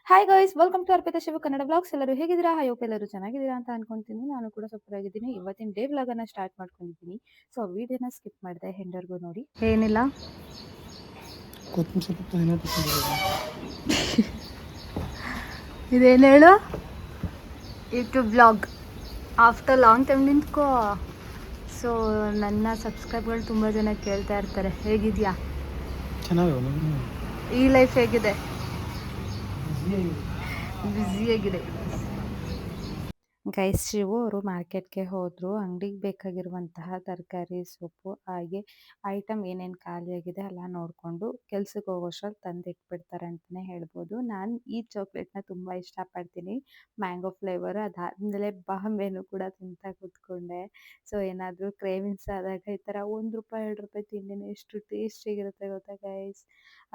Hi guys welcome to Arpita Shiva Kannada blogs. ಎಲ್ಲರೂ ಹೇಗಿದ್ದೀರಾ? Hope ಎಲ್ಲರೂ ಚೆನ್ನಾಗಿದ್ದೀರಾ ಅಂತ ಅನ್ಕೊಂತೀನಿ. ನಾನು ಕೂಡ ಸೂಪರ್ ಆಗಿದ್ದೀನಿ. ಇವತ್ತಿನ ಡೇ ವ್ಲಾಗ್ ಅನ್ನ ಸ್ಟಾರ್ಟ್ ಮಾಡ್ಕೊಂಡಿದ್ದೀನಿ. ಸೊ ವಿಡಿಯೋನ ಸ್ಕಿಪ್ ಮಾಡಿದೆ ಎಂಡರ್ಗೂ ನೋಡಿ. ಏನಿಲ್ಲ, ಇದೇನು ಹೇಳು, YouTube blog after long time ನಿಂತ್ಕೋ. ಸೊ ನನ್ನ ಸಬ್ಸ್ಕ್ರೈಬ್ಗಳು ತುಂಬ ಜನ ಕೇಳ್ತಾ ಇರ್ತಾರೆ, ಹೇಗಿದೆಯಾ, ಈ ಲೈಫ್ ಹೇಗಿದೆ, ಬ್ಯುಸಿಯಾಗಿದೆ. ಗೈಸ್ ಶಿವು ಅವರು ಮಾರ್ಕೆಟ್ಗೆ ಹೋದರು. ಅಂಗಡಿಗೆ ಬೇಕಾಗಿರುವಂತಹ ತರಕಾರಿ, ಸೊಪ್ಪು ಹಾಗೆ ಐಟಮ್ ಏನೇನು ಖಾಲಿಯಾಗಿದೆ ಎಲ್ಲ ನೋಡಿಕೊಂಡು ಕೆಲ್ಸಕ್ಕೆ ಹೋಗೋಷ್ಟ್ರಲ್ಲಿ ತಂದಿಟ್ಬಿಡ್ತಾರೆ ಅಂತಲೇ ಹೇಳ್ಬೋದು. ನಾನು ಈ ಚಾಕ್ಲೇಟ್ನ ತುಂಬ ಇಷ್ಟಪಡ್ತೀನಿ, ಮ್ಯಾಂಗೋ ಫ್ಲೇವರು. ಅದಾದಮೇಲೆ ಬಾಂಬೆನೂ ಕೂಡ ತಿಂತಾ ಕೂತ್ಕೊಂಡೆ. ಸೊ ಏನಾದರೂ ಕ್ರೇವಿಂಗ್ಸ್ ಆದಾಗ ಈ ಥರ ₹1 ₹2 ತಿಂಡಿನೇ ಎಷ್ಟು ಟೇಸ್ಟಿಯಾಗಿರುತ್ತೆ ಗೊತ್ತಾ ಗೈಸ್.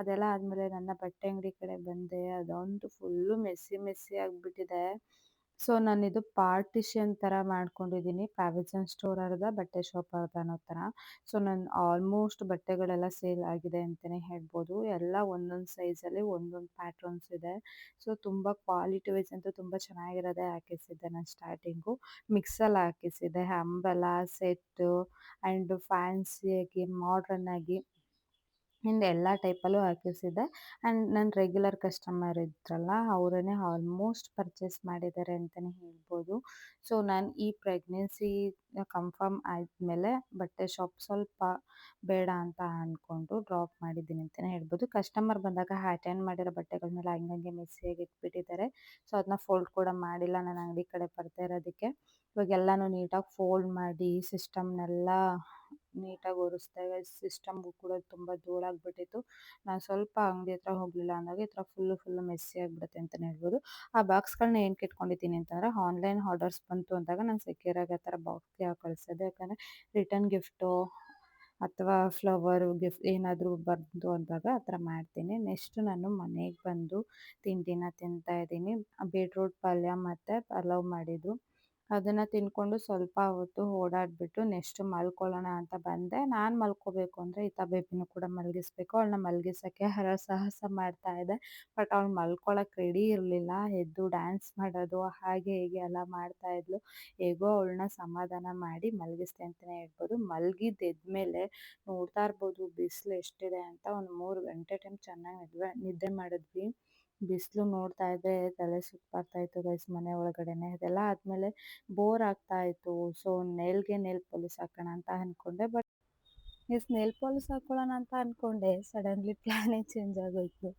ಅದೆಲ್ಲ ಆದಮೇಲೆ ನನ್ನ ಬಟ್ಟೆ ಅಂಗಡಿ ಕಡೆ ಬಂದೆ. ಅದಂತೂ ಫುಲ್ಲು ಮೆಸ್ಸಿ ಆಗಿಬಿಟ್ಟಿದೆ. ಸೊ ನಾನಿದು ಪಾರ್ಟಿಷನ್ ಥರ ಮಾಡ್ಕೊಂಡಿದ್ದೀನಿ, ಪ್ರಾವಿಷನ್ ಸ್ಟೋರ್ ಅರ್ಧ, ಬಟ್ಟೆ ಶಾಪ್ ಅರ್ಧ ಅನ್ನೋ ಥರ. ಸೊ ನನ್ನ ಆಲ್ಮೋಸ್ಟ್ ಬಟ್ಟೆಗಳೆಲ್ಲ ಸೇಲ್ ಆಗಿದೆ ಅಂತಲೇ ಹೇಳ್ಬೋದು. ಎಲ್ಲ ಒಂದೊಂದು ಸೈಜಲ್ಲಿ ಒಂದೊಂದು ಪ್ಯಾಟ್ರನ್ಸ್ ಇದೆ. ಸೊ ತುಂಬ ಕ್ವಾಲಿಟಿ ವೈಸ್ ಅಂತೂ ತುಂಬ ಚೆನ್ನಾಗಿರೋದೇ ಹಾಕಿಸಿದ್ದೆ ನಾನು ಸ್ಟಾರ್ಟಿಂಗು. ಮಿಕ್ಸಲ್ಲಿ ಹಾಕಿಸಿದ್ದೆ, ಅಂಬ್ರೆಲಾ ಸೆಟ್ಟು ಆ್ಯಂಡ್ ಫ್ಯಾನ್ಸಿಯಾಗಿ ಮಾಡ್ರನ್ ಆಗಿ ಆ್ಯಂಡ್ ಎಲ್ಲ ಟೈಪಲ್ಲೂ ಹಾಕಿಸಿದ್ದೆ. ಆ್ಯಂಡ್ ನನ್ನ ರೆಗ್ಯುಲರ್ ಕಸ್ಟಮರ್ ಇದ್ರಲ್ಲ, ಅವರೇ ಆಲ್ಮೋಸ್ಟ್ ಪರ್ಚೇಸ್ ಮಾಡಿದ್ದಾರೆ ಅಂತಲೇ ಹೇಳ್ಬೋದು. ಸೊ ನಾನು ಈ ಪ್ರೆಗ್ನೆನ್ಸಿ ಕನ್ಫರ್ಮ್ ಆದಮೇಲೆ ಬಟ್ಟೆ ಶಾಪ್ ಸ್ವಲ್ಪ ಬೇಡ ಅಂತ ಅಂದ್ಕೊಂಡು ಡ್ರಾಪ್ ಮಾಡಿದ್ದೀನಿ ಅಂತಲೇ ಹೇಳ್ಬೋದು. ಕಸ್ಟಮರ್ ಬಂದಾಗ ಅಟೆಂಡ್ ಮಾಡಿರೋ ಬಟ್ಟೆಗಳನ್ನೆಲ್ಲ ಹಂಗಂಗೆ ಮೆಸ್ಸಿಯಾಗಿ ಇಟ್ಬಿಟ್ಟಿದ್ದಾರೆ. ಸೊ ಅದನ್ನ ಫೋಲ್ಡ್ ಕೂಡ ಮಾಡಿಲ್ಲ ನನ್ನ ಅಂಗಡಿ ಕಡೆ ಬರ್ತಾ ಇರೋದಕ್ಕೆ. ಇವಾಗ ಎಲ್ಲನೂ ನೀಟಾಗಿ ಫೋಲ್ಡ್ ಮಾಡಿ ಸಿಸ್ಟಮ್ನೆಲ್ಲ ನೀಟಾಗಿ ಒರೆಸ್ದಾಗ ಸಿಸ್ಟಮ್ಗೂ ಕೂಡ ತುಂಬ ಧೂಳಾಗ್ಬಿಟ್ಟಿತ್ತು. ನಾನು ಸ್ವಲ್ಪ ಅಂಗಡಿ ಹತ್ರ ಹೋಗಲಿಲ್ಲ ಅಂದಾಗ ಈ ಥರ ಫುಲ್ಲು ಮೆಸ್ಸಿ ಆಗಿಬಿಡುತ್ತೆ ಅಂತಲೇ ಹೇಳ್ಬೋದು. ಆ ಬಾಕ್ಸ್ಗಳನ್ನ ಏನಕ್ಕೆ ಇಟ್ಕೊಂಡಿದ್ದೀನಿ ಅಂತಂದರೆ, ಆನ್ಲೈನ್ ಆರ್ಡರ್ಸ್ ಬಂತು ಅಂದಾಗ ನಾನು ಸೆಕ್ಯೂರಾಗಿ ಆ ಥರ ಬಾಕ್ಸ್ಗೆ ಹಾಕಿ ಕಳಿಸೋದು. ಯಾಕಂದರೆ ರಿಟರ್ನ್ ಗಿಫ್ಟು ಅಥವಾ ಫ್ಲವರು ಗಿಫ್ಟ್ ಏನಾದರೂ ಬಂತು ಅಂದಾಗ ಆ ಥರ ಮಾಡ್ತೀನಿ. ನೆಕ್ಸ್ಟ್ ನಾನು ಮನೆಗೆ ಬಂದು ತಿಂಡಿನ ತಿಂತಾಯಿದ್ದೀನಿ. ಬೀಟ್ರೂಟ್ ಪಲ್ಯ ಮತ್ತು ಪಲಾವ್ ಮಾಡಿದ್ದು, ಅದನ್ನು ತಿಂದ್ಕೊಂಡು ಸ್ವಲ್ಪ ಹೊತ್ತು ಓಡಾಡಿಬಿಟ್ಟು ನೆಕ್ಸ್ಟ್ ಮಲ್ಕೊಳ್ಳೋಣ ಅಂತ ಬಂದೆ. ನಾನು ಮಲ್ಕೋಬೇಕು ಅಂದರೆ ಈತ ಬೇಬಿನೂ ಕೂಡ ಮಲಗಿಸ್ಬೇಕು. ಅವಳನ್ನ ಮಲಗಿಸೋಕ್ಕೆ ಹರಸಾಹಸ ಮಾಡ್ತಾಯಿದ್ದೆ. ಬಟ್ ಅವಳು ಮಲ್ಕೊಳ್ಳೋಕೆ ರೆಡಿ ಇರಲಿಲ್ಲ. ಎದ್ದು ಡ್ಯಾನ್ಸ್ ಮಾಡೋದು ಹಾಗೆ ಹೀಗೆ ಎಲ್ಲ ಮಾಡ್ತಾಯಿದ್ಲು. ಹೇಗೋ ಅವಳನ್ನ ಸಮಾಧಾನ ಮಾಡಿ ಮಲಗಿಸ್ದೆ ಅಂತಲೇ ಹೇಳ್ಬೋದು. ಮಲಗಿದ್ದು ಎದ್ಮೇಲೆ ನೋಡ್ತಾ ಇರ್ಬೋದು ಬಿಸಿಲು ಎಷ್ಟಿದೆ ಅಂತ. ಒಂದು 3 ಗಂಟೆ ಟೈಮ್ ಚೆನ್ನಾಗಿ ನಿದ್ದೆ ಮಾಡಿದ್ವಿ. ಬಿಸಿಲು ನೋಡ್ತಾ ಇದ್ದರೆ ತಲೆ ಸುತ್ತು ಬರ್ತಾಯಿತ್ತು ಗೈಸ್ ಮನೆ ಒಳಗಡೆನೆ. ಅದೆಲ್ಲ ಆದಮೇಲೆ ಬೋರ್ ಆಗ್ತಾಯಿತ್ತು. ಸೊ ನೇಲ್ ಪಾಲಿಶ್ ಹಾಕೋಣ ಅಂತ ಅಂದ್ಕೊಂಡೆ. ಬಟ್ ನೇಲ್ ಪಾಲಿಶ್ ಹಾಕ್ಕೊಳ್ಳೋಣ ಅಂತ ಅಂದ್ಕೊಂಡೆ, ಸಡನ್ಲಿ ಪ್ಲ್ಯಾನೇ ಚೇಂಜ್ ಆಗೋಯಿತು.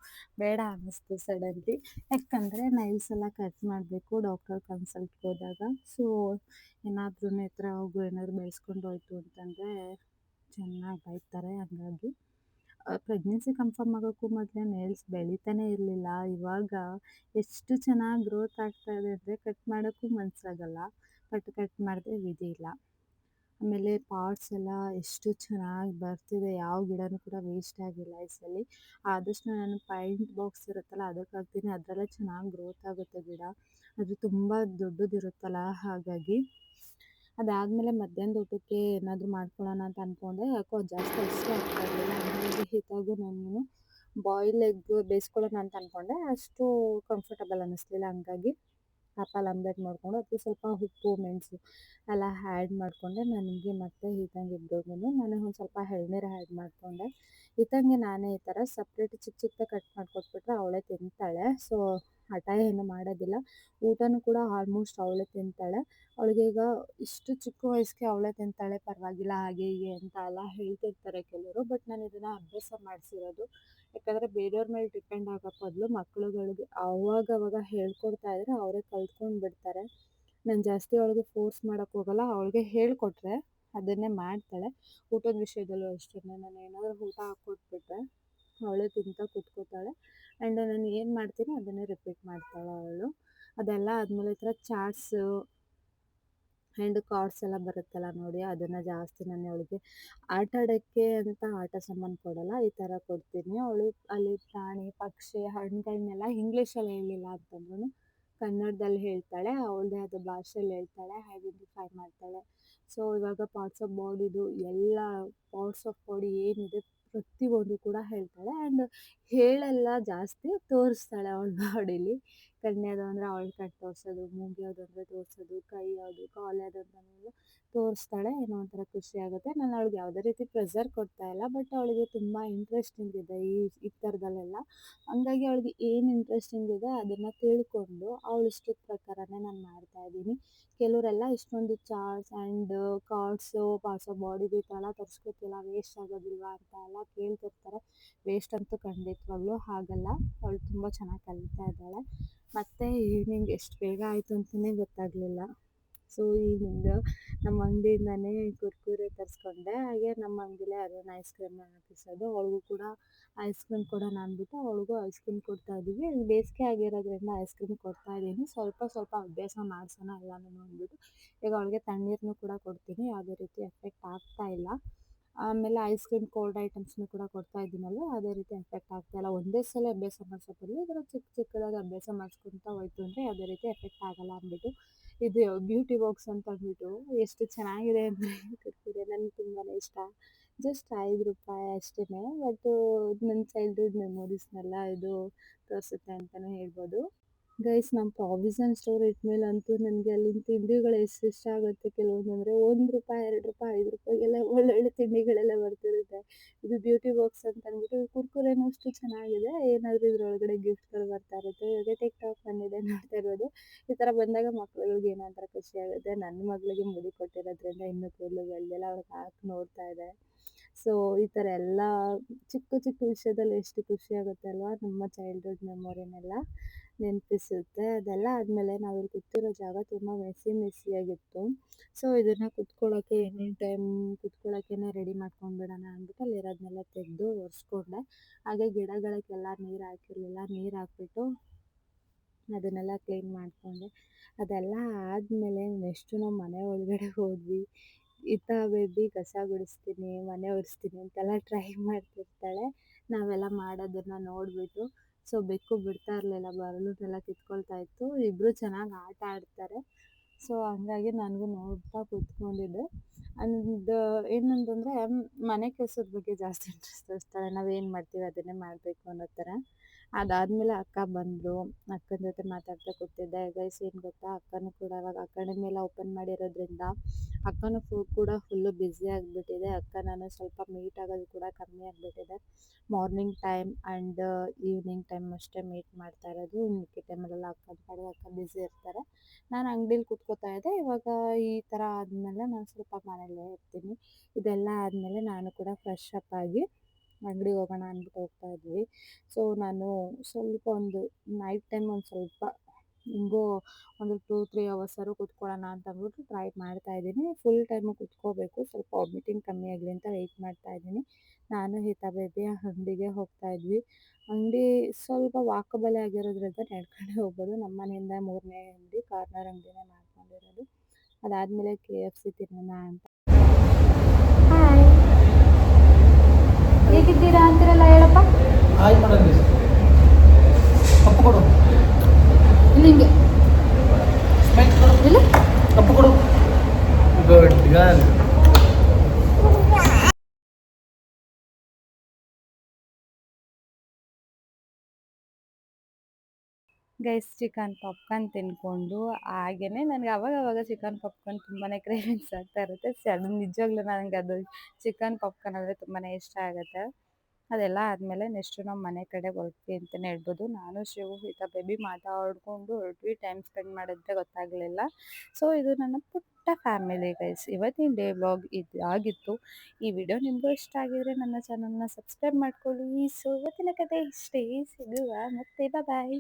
ಬೇಡ ಅನ್ನಿಸ್ತು ಸಡನ್ಲಿ. ಯಾಕಂದರೆ ನೈಲ್ಸ್ ಎಲ್ಲ ಕಟ್ ಮಾಡಬೇಕು ಡಾಕ್ಟರ್ ಕನ್ಸಲ್ಟ್ಗೆ ಹೋದಾಗ. ಸೊ ಏನಾದ್ರೂ ಈ ಥರ ಹೋಗು ಏನಾದ್ರು ಬೆಳೆಸ್ಕೊಂಡು ಹೋಯ್ತು ಅಂತಂದರೆ ಚೆನ್ನಾಗಿ ಬೈತಾರೆ. ಹಾಗಾಗಿ ಪ್ರೆಗ್ನೆನ್ಸಿ ಕನ್ಫರ್ಮ್ ಆಗೋಕ್ಕೂ ಮೊದಲೇ ನೇಲ್ಸ್ ಬೆಳೀತಾನೆ ಇರಲಿಲ್ಲ. ಇವಾಗ ಎಷ್ಟು ಚೆನ್ನಾಗಿ ಗ್ರೋತ್ ಆಗ್ತಾಯಿದೆ ಅಂದರೆ ಕಟ್ ಮಾಡೋಕ್ಕೂ ಮನಸ್ಸಾಗಲ್ಲ. ಬಟ್ ಕಟ್ ಮಾಡದೆ ವಿಧಿ ಇಲ್ಲ. ಆಮೇಲೆ ಪಾರ್ಟ್ಸ್ ಎಲ್ಲ ಎಷ್ಟು ಚೆನ್ನಾಗಿ ಬರ್ತಿದೆ, ಯಾವ ಗಿಡನೂ ಕೂಡ ವೇಸ್ಟ್ ಆಗಿಲ್ಲ ಈ ಸಲ. ಆದಷ್ಟು ನಾನು ಪೈಂಟ್ ಬಾಕ್ಸ್ ಇರುತ್ತಲ್ಲ ಅದಕ್ಕೆ ಹಾಕ್ತೀನಿ, ಅದರಲ್ಲೇ ಚೆನ್ನಾಗಿ ಗ್ರೋತ್ ಆಗುತ್ತೆ ಗಿಡ. ಅದು ತುಂಬ ದೊಡ್ಡದಿರುತ್ತಲ್ಲ ಹಾಗಾಗಿ. ಅದಾದಮೇಲೆ ಮಧ್ಯಾಹ್ನದ ಊಟಕ್ಕೆ ಏನಾದರೂ ಮಾಡ್ಕೊಳ್ಳೋಣ ಅಂತ ಅಂದ್ಕೊಂಡೆ. ಯಾಕೋ ಜಾಸ್ತಿ ಇಷ್ಟ ಆಗ್ತಾ ಇರಲಿಲ್ಲ. ಹಾಗಾಗಿ ಹಿತಾಗೂ ನಾನು ಬಾಯ್ಲ್ ಎಗ್ ಬೇಯಿಸ್ಕೊಳ್ಳೋಣ ಅಂತ ಅಂದ್ಕೊಂಡೆ. ಅಷ್ಟು ಕಂಫರ್ಟಬಲ್ ಅನ್ನಿಸ್ಲಿಲ್ಲ. ಹಂಗಾಗಿ ಆಪಲ್ ಆಮ್ಲೆಟ್ ಮಾಡಿಕೊಂಡು ಅದಕ್ಕೆ ಸ್ವಲ್ಪ ಉಪ್ಪು ಮೆಣಸು ಎಲ್ಲ ಆ್ಯಡ್ ಮಾಡಿಕೊಂಡೆ. ನನಗೆ ಮತ್ತು ಹಿತಂಗೆ ಇಬ್ರಿಗೂ ನಾನು ಒಂದು ಸ್ವಲ್ಪ ಎಳ್ನೀರು ಆ್ಯಡ್ ಮಾಡಿಕೊಂಡೆ. ಹಿತಂಗೆ ನಾನೇ ಈ ಥರ ಸಪ್ರೇಟ್ ಚಿಕ್ಕ ಚಿಕ್ಕದಾಗಿ ಕಟ್ ಮಾಡಿಕೊಟ್ಬಿಟ್ರೆ ಅವಳೇ ತಿಂತಾಳೆ. ಸೊ ಹಠ ಏನು ಮಾಡೋದಿಲ್ಲ. ಊಟನೂ ಕೂಡ ಆಲ್ಮೋಸ್ಟ್ ಅವಳೇ ತಿಂತಾಳೆ. ಅವಳಿಗೆ ಈಗ ಇಷ್ಟು ಚಿಕ್ಕ ವಯಸ್ಸಿಗೆ ಅವಳೇ ತಿಂತಾಳೆ ಪರವಾಗಿಲ್ಲ ಹಾಗೆ ಹೀಗೆ ಅಂತ ಎಲ್ಲ ಹೇಳ್ತಿರ್ತಾರೆ ಕೆಲವರು. ಬಟ್ ನಾನು ಇದನ್ನು ಅಭ್ಯಾಸ ಮಾಡಿಸಿರೋದು. ಯಾಕಂದರೆ ಬೇರೆಯವ್ರ ಮೇಲೆ ಡಿಪೆಂಡ್ ಆಗೋ ಬದಲು ಮಕ್ಳುಗಳಿಗೆ ಅವಾಗವಾಗ ಹೇಳ್ಕೊಡ್ತಾ ಇದ್ದರೆ ಅವರೇ ಕಲ್ತ್ಕೊಂಡು ಬಿಡ್ತಾರೆ. ನಾನು ಜಾಸ್ತಿ ಅವಳಿಗೆ ಫೋರ್ಸ್ ಮಾಡೋಕ್ಕೆ ಹೋಗಲ್ಲ. ಅವಳಿಗೆ ಹೇಳಿಕೊಟ್ರೆ ಅದನ್ನೇ ಮಾಡ್ತಾಳೆ. ಊಟದ ವಿಷಯದಲ್ಲೂ ಅಷ್ಟೇ, ನಾನು ಏನಾದರೂ ಊಟ ಹಾಕ್ಕೊಟ್ಬಿಟ್ರೆ ಅವಳೇ ತಿಂತಾ ಕೂತ್ಕೋತಾಳೆ. ಆ್ಯಂಡ್ ನಾನು ಏನು ಮಾಡ್ತೀನೋ ಅದನ್ನೇ ರಿಪೀಟ್ ಮಾಡ್ತಾಳೆ ಅವಳು. ಅದೆಲ್ಲ ಆದಮೇಲೆ ಈ ಥರ ಚಾಟ್ಸು ಆ್ಯಂಡ್ ಕಾರ್ಡ್ಸ್ ಎಲ್ಲ ಬರುತ್ತಲ್ಲ ನೋಡಿ, ಅದನ್ನು ಜಾಸ್ತಿ ನಾನು ಅವಳಿಗೆ ಆಟ ಆಡೋಕ್ಕೆ ಅಂತ ಆಟ ಸಾಮಾನು ಕೊಡಲ್ಲ, ಈ ಥರ ಕೊಡ್ತೀನಿ. ಅವಳು ಅಲ್ಲಿ ಪ್ರಾಣಿ ಪಕ್ಷಿ ಹಣ್ಣುಗಳನ್ನೆಲ್ಲ ಇಂಗ್ಲೀಷಲ್ಲಿ ಹೇಳಲಿಲ್ಲ ಅಂತಂದ್ರೂ ಕನ್ನಡದಲ್ಲಿ ಹೇಳ್ತಾಳೆ. ಅವಳದೇ ಆದ ಭಾಷೆಯಲ್ಲಿ ಹೇಳ್ತಾಳೆ, ಐಡೆಂಟಿಫೈ ಮಾಡ್ತಾಳೆ. ಸೊ ಇವಾಗ ಪಾರ್ಟ್ಸ್ ಆಫ್ ಬಾಡಿದು ಎಲ್ಲ ಪಾರ್ಟ್ಸ್ ಆಫ್ ಬಾಡಿ ಏನಿದೆ ಪ್ರತಿಯೊಂದು ಕೂಡ ಹೇಳ್ತಾಳೆ. ಆ್ಯಂಡ್ ಹೇಳಲ್ಲ ಜಾಸ್ತಿ, ತೋರಿಸ್ತಾಳೆ ಅವಳ ಬಾಡಿಲಿ. ಕಣ್ಣು ಅಂದರೆ ಅವಳ ಕಣ್ಣು ತೋರಿಸೋದು, ಮೂಗು ಯಾವುದು ಅಂದರೆ ತೋರಿಸೋದು, ಕೈ ಯಾವುದು, ಕಾಲು ಯಾವುದು ಅಂತನೆಲ್ಲ ತೋರಿಸ್ತಾಳೆ. ಏನೋ ಒಂಥರ ಖುಷಿ ಆಗುತ್ತೆ. ನಾನು ಅವಳಿಗೆ ಯಾವುದೇ ರೀತಿ ಪ್ರೆಷರ್ ಕೊಡ್ತಾ ಇಲ್ಲ, ಬಟ್ ಅವಳಿಗೆ ತುಂಬ ಇಂಟ್ರೆಸ್ಟಿಂಗ್ ಇದೆ ಈ ಥರದಲ್ಲೆಲ್ಲ. ಹಂಗಾಗಿ ಅವಳಿಗೆ ಏನು ಇಂಟ್ರೆಸ್ಟಿಂಗ್ ಇದೆ ಅದನ್ನು ತಿಳ್ಕೊಂಡು ಅವಳ ಇಷ್ಟದ ಪ್ರಕಾರನೇ ನಾನು ಮಾಡ್ತಾಯಿದ್ದೀನಿ. ಕೆಲವರೆಲ್ಲ ಇಷ್ಟೊಂದು charts and parts of body ಎಲ್ಲ ತರಿಸ್ಕೊತಿಲ್ಲ, ವೇಸ್ಟ್ ಆಗೋದಿಲ್ವಾ ಅಂತ ಎಲ್ಲ ಕೇಳ್ತಿರ್ತಾರೆ. ವೇಸ್ಟ್ ಅಂತೂ ಖಂಡಿತವಾಗ್ಲೂ ಆಗಲ್ಲ. ಅವಳು ತುಂಬ ಚೆನ್ನಾಗಿ ಕಲಿತಾ ಇದ್ದಾಳೆ. ಮತ್ತು ಈವ್ನಿಂಗ್ ಎಷ್ಟು ಬೇಗ ಆಯಿತು ಅಂತಲೇ ಗೊತ್ತಾಗಲಿಲ್ಲ. ಸೊ ಈವ್ನಿಂಗ್ ನಮ್ಮ ಅಂಗಡಿಯಿಂದನೇ ಕುರ್ಕುರೆ ತರಿಸ್ಕೊಂಡೆ. ಹಾಗೆ ನಮ್ಮ ಅಂಗಡಿಲೇ ಅರುಣ್ ಐಸ್ ಕ್ರೀಮ್ನ ಹಾಕಿಸೋದು. ಅವಳಿಗೂ ಕೂಡ ಐಸ್ ಕ್ರೀಮ್ ಕೊಡೋಣ ಅಂದ್ಬಿಟ್ಟು ಅವಳಿಗೂ ಐಸ್ ಕ್ರೀಮ್ ಕೊಡ್ತಾಯಿದ್ದೀವಿ. ಬೇಸಿಗೆ ಆಗಿರೋದ್ರಿಂದ ಐಸ್ ಕ್ರೀಮ್ ಕೊಡ್ತಾಯಿದ್ದೀನಿ. ಸ್ವಲ್ಪ ಸ್ವಲ್ಪ ಅಭ್ಯಾಸ ಮಾಡಿಸೋಣ ಎಲ್ಲನೂ ಅಂದ್ಬಿಟ್ಟು ಈಗ ಅವಳಿಗೆ ತಣ್ಣೀರನ್ನು ಕೂಡ ಕೊಡ್ತೀನಿ. ಯಾವುದೇ ರೀತಿ ಎಫೆಕ್ಟ್ ಆಗ್ತಾಯಿಲ್ಲ. ಆಮೇಲೆ ಐಸ್ ಕ್ರೀಮ್, ಕೋಲ್ಡ್ ಐಟಮ್ಸ್ನು ಕೂಡ ಕೊಡ್ತಾ ಇದ್ದೀನಲ್ವ, ಅದೇ ರೀತಿ ಎಫೆಕ್ಟ್ ಆಗ್ತಾಯಿಲ್ಲ. ಒಂದೇ ಸಲ ಅಭ್ಯಾಸ ಮಾಡಿಸೋ ಬದಲು ಈ ಥರ ಚಿಕ್ಕ ಚಿಕ್ಕದಾಗಿ ಅಭ್ಯಾಸ ಮಾಡಿಸ್ಕೊತಾ ಹೋಯ್ತು ಅಂದರೆ ಯಾವುದೇ ರೀತಿ ಎಫೆಕ್ಟ್ ಆಗೋಲ್ಲ ಅಂದ್ಬಿಟ್ಟು ಇದು ಬ್ಯೂಟಿ ಬಾಕ್ಸ್ ಅಂತ ಅಂದ್ಬಿಟ್ಟು ಎಷ್ಟು ಚೆನ್ನಾಗಿದೆ ಅಂದರೆ ಕುರ್ಕುರೆ ನನಗೆ ತುಂಬಾ ಇಷ್ಟ. ಜಸ್ಟ್ ₹5 ಅಷ್ಟೇ. ಬಟ್ ನನ್ನ ಚೈಲ್ಡ್ಹುಡ್ ಮೆಮೊರೀಸ್ನೆಲ್ಲ ಇದು ತೋರಿಸುತ್ತೆ ಅಂತಲೇ ಹೇಳ್ಬೋದು. ಗೈಸ್, ನಮ್ಮ ಪ್ರಾವಿಷನ್ ಸ್ಟೋರ್ ಇಟ್ಮೇಲಂತೂ ನನಗೆ ಅಲ್ಲಿನ ತಿಂಡಿಗಳು ಎಷ್ಟು ಇಷ್ಟ ಆಗುತ್ತೆ. ಕೆಲವೊಂದು ಅಂದರೆ ₹1, ₹2, ₹5ಗೆಲ್ಲ ಒಳ್ಳೊಳ್ಳೆ ತಿಂಡಿಗಳೆಲ್ಲ ಬರ್ತಿರುತ್ತೆ. ಇದು ಬ್ಯೂಟಿ ಬಾಕ್ಸ್ ಅಂತ ಅಂದ್ಬಿಟ್ಟು ಕುರ್ಕುರೆನೂ ಅಷ್ಟು ಚೆನ್ನಾಗಿದೆ. ಏನಾದರೂ ಇದರೊಳಗಡೆ ಗಿಫ್ಟ್ಗಳು ಬರ್ತಾ ಇರುತ್ತೆ. ಇವಾಗ ಟಿಕ್ಟಾಕ್ ಬಂದಿದೆ, ನೋಡ್ತಾ ಇರ್ಬೋದು. ಈ ಥರ ಬಂದಾಗ ಮಕ್ಳುಗಳ್ಗೆ ಏನೋ ಒಂಥರ ಖುಷಿ ಆಗುತ್ತೆ. ನನ್ನ ಮಗಳಿಗೆ ಮುಡಿ ಕೊಟ್ಟಿರೋದ್ರಿಂದ ಇನ್ನೂ ಕೂದಲು ಬೆಳೆದಿಲ್ಲ, ಅವ್ಳಿಗೆ ಹಾಕಿ ನೋಡ್ತಾ ಇದೆ. ಸೊ ಈ ಥರ ಎಲ್ಲ ಚಿಕ್ಕ ಚಿಕ್ಕ ವಿಷಯದಲ್ಲಿ ಎಷ್ಟು ಖುಷಿ ಆಗುತ್ತೆ ಅಲ್ವಾ, ನಮ್ಮ ಚೈಲ್ಡ್ಹುಡ್ ಮೆಮೊರಿನೆಲ್ಲ ನೆನಪಿಸುತ್ತೆ. ಅದೆಲ್ಲ ಆದಮೇಲೆ ನಾವಿಲ್ಲಿ ಕೂತಿರೋ ಜಾಗ ತುಂಬ ಮೆಸ್ಸಿಯಾಗಿತ್ತು. ಸೊ ಇದನ್ನು ಕುತ್ಕೊಳ್ಳೋಕ್ಕೆ ಎನಿ ಟೈಮ್ ಕುತ್ಕೊಳ್ಳೋಕ್ಕೇ ರೆಡಿ ಮಾಡ್ಕೊಂಡ್ಬಿಡೋಣ ಅಂದ್ಬಿಟ್ಟು ಅಲ್ಲಿರೋದನ್ನೆಲ್ಲ ತೆಗೆದು ಒರೆಸ್ಕೊಂಡೆ. ಹಾಗೆ ಗಿಡಗಳಿಗೆಲ್ಲ ನೀರು ಹಾಕಿರಲಿಲ್ಲ, ನೀರು ಹಾಕ್ಬಿಟ್ಟು ಅದನ್ನೆಲ್ಲ ಕ್ಲೀನ್ ಮಾಡಿಕೊಂಡೆ. ಅದೆಲ್ಲ ಆದಮೇಲೆ ನೆಕ್ಸ್ಟು ನಾವು ಮನೆ ಒಳಗಡೆ ಹೋದ್ವಿ. ಬೇಬಿ ಕಸ ಗುಡಿಸ್ತೀನಿ, ಮನೆ ಒರೆಸ್ತೀನಿ ಅಂತೆಲ್ಲ ಟ್ರೈ ಮಾಡ್ತಿರ್ತಾಳೆ. ನಾವೆಲ್ಲ ಮಾಡೋದನ್ನು ನೋಡಿಬಿಟ್ಟು. ಸೊ ಬೆಕ್ಕು ಬಿಡ್ತಾ ಇರಲಿಲ್ಲ, ಬರಳುನೆಲ್ಲ ಕಿತ್ಕೊಳ್ತಾ ಇತ್ತು. ಇಬ್ಬರು ಚೆನ್ನಾಗಿ ಆಟ ಆಡ್ತಾರೆ. ಸೊ ಹಂಗಾಗಿ ನನಗೂ ನೋಡ್ತಾ ಕೂತ್ಕೊಂಡಿದ್ದೆ. ಅಂಡ್ ಏನಂತಂದರೆ ಮನೆ ಕೆಲಸದ ಬಗ್ಗೆ ಜಾಸ್ತಿ ಇಂಟ್ರೆಸ್ಟ್ ತೋರಿಸ್ತಾಳೆ. ನಾವೇನು ಮಾಡ್ತೀವಿ ಅದನ್ನೇ ಮಾಡಬೇಕು ಅನ್ನೋ ಥರ. ಅದಾದಮೇಲೆ ಅಕ್ಕ ಬಂದರು. ಅಕ್ಕನ ಜೊತೆ ಮಾತಾಡ್ತಾ ಕೂತಿದ್ದೆ. ಗೈಸ್, ಏನು ಗೊತ್ತಾ, ಅಕ್ಕನೂ ಕೂಡ ಇವಾಗ ಅಕಾಡೆಮಿ ಎಲ್ಲ ಓಪನ್ ಮಾಡಿರೋದ್ರಿಂದ ಅಕ್ಕನೂ ಕೂಡ ಫುಲ್ಲು ಬ್ಯುಸಿ ಆಗಿಬಿಟ್ಟಿದೆ. ಅಕ್ಕ ನಾನು ಸ್ವಲ್ಪ ಮೀಟ್ ಆಗೋದು ಕೂಡ ಕಮ್ಮಿ ಆಗಿಬಿಟ್ಟಿದೆ. Morning time and evening time ಅಷ್ಟೇ ಮೀಟ್ ಮಾಡ್ತಾ ಇರೋದು. ಮಿಕ್ಕಿದ ಟೈಮಲ್ಲೆಲ್ಲ ಅಕ್ಕನ ಪಾಡಿಗೆ ಅಕ್ಕ ಬ್ಯುಸಿ ಇರ್ತಾರೆ. ನಾನು ಅಂಗಡೀಲಿ ಕೂತ್ಕೋತಾ ಇದ್ದೆ. ಇವಾಗ ಈ ಥರ ಆದಮೇಲೆ ನಾನು ಸ್ವಲ್ಪ ಮನೆಯಲ್ಲೇ ಇರ್ತೀನಿ. ಇದೆಲ್ಲ ಆದಮೇಲೆ ನಾನು ಕೂಡ ಫ್ರೆಶ್ ಅಪ್ ಆಗಿ ಅಂಗಡಿಗೆ ಹೋಗೋಣ ಅಂದ್ಬಿಟ್ಟು ಹೋಗ್ತಾ ಇದ್ವಿ. ಸೊ ನಾನು ಸ್ವಲ್ಪ ಒಂದು ನೈಟ್ ಟೈಮ್ ಒಂದು ಸ್ವಲ್ಪ ಹಿಂಗೋ ಒಂದು 2-3 ಅವರ್ಸಾದ್ರು ಕೂತ್ಕೊಳ್ಳೋಣ ಅಂತ ಅಂದ್ಬಿಟ್ಟು ಟ್ರೈ ಮಾಡ್ತಾಯಿದ್ದೀನಿ. ಫುಲ್ ಟೈಮು ಕೂತ್ಕೋಬೇಕು, ಸ್ವಲ್ಪ ವಾಮಿಟಿಂಗ್ ಕಮ್ಮಿ ಆಗಲಿ ಅಂತ ವೆಯ್ಟ್ ಮಾಡ್ತಾಯಿದ್ದೀನಿ. ನಾನು ಬೇಬಿ ಅಂಗಡಿಗೆ ಹೋಗ್ತಾ ಇದ್ವಿ. ಅಂಗಡಿ ಸ್ವಲ್ಪ ವಾಕಬಲ್ ಆಗಿರೋದ್ರಿಂದ ನಡ್ಕೊಂಡೇ ಹೋಗ್ಬೋದು. ನಮ್ಮ ಮನೆಯಿಂದ 3ನೇ ಅಂಗಡಿ, ಕಾರ್ನರ್ ಅಂಗಡಿನೇ ಮಾಡ್ಕೊಂಡಿರೋದು. ಅದಾದಮೇಲೆ KFC ತಿನ್ನೋಣ ಅಂತ. ಹಾಯ್, ಹೇಗಿದ್ದೀರಾ ಅಂತಿರಲ್ಲ, ಹೇಳಪ್ಪ. ಹಾಯ್ ಮಾಡೋದು ಕಪ್ಪು ಕೊಡು, ಇಲ್ಲಿ ಹಿಂಗೆ ಸ್ಮೈಲ್ ಕೊಡು, ಇಲ್ಲಿ ಕಪ್ಪು ಕೊಡು. Good girl. Guys, chicken popcorn ತಿಂದ್ಕೊಂಡು ಹಾಗೆಯೇ ನನಗೆ ಅವಾಗವಾಗ ಚಿಕನ್ ಪಾಪ್ಕಾರ್ನ್ ತುಂಬಾ ಕ್ರೇವಿಂಗ್ಸ್ ಆಗ್ತಾ ಇರುತ್ತೆ. ಅದು ನಿಜವಾಗ್ಲೂ ನನಗೆ ಅದು ಚಿಕನ್ ಪಾಪ್ಕಾರ್ನ್ ಅಂದರೆ ತುಂಬಾ ಇಷ್ಟ ಆಗುತ್ತೆ. ಅದೆಲ್ಲ ಆದಮೇಲೆ ನೆಕ್ಸ್ಟು ನಾವು ಮನೆ ಕಡೆ ಹೊರಟ್ವಿ ಅಂತಲೇ ಹೇಳ್ಬೋದು. ನಾನು ಶಿವು ಬೇಬಿ ಮಾತಾಡಿಕೊಂಡು ಹೊರಟ್ವಿ. ಟೈಮ್ ಸ್ಪೆಂಡ್ ಮಾಡೋದೇ ಗೊತ್ತಾಗಲಿಲ್ಲ. ಸೊ ಇದು ನನ್ನ ಪುಟ್ಟ ಫ್ಯಾಮಿಲಿ ಗೈಸ್. ಇವತ್ತಿನ ಡೇ ವ್ಲಾಗ್ ಇದು ಆಗಿತ್ತು. ಈ ವಿಡಿಯೋ ನಿಮಗೂ ಇಷ್ಟ ಆಗಿದರೆ ನನ್ನ ಚಾನಲ್ನ ಸಬ್ಸ್ಕ್ರೈಬ್ ಮಾಡ್ಕೊಳ್ಳಿ. ಸೊ ಇವತ್ತಿನ ಕತೆ ಇಷ್ಟೇ. ಸಿಗುವ ಮತ್ತೆ, ಬಾಯ್.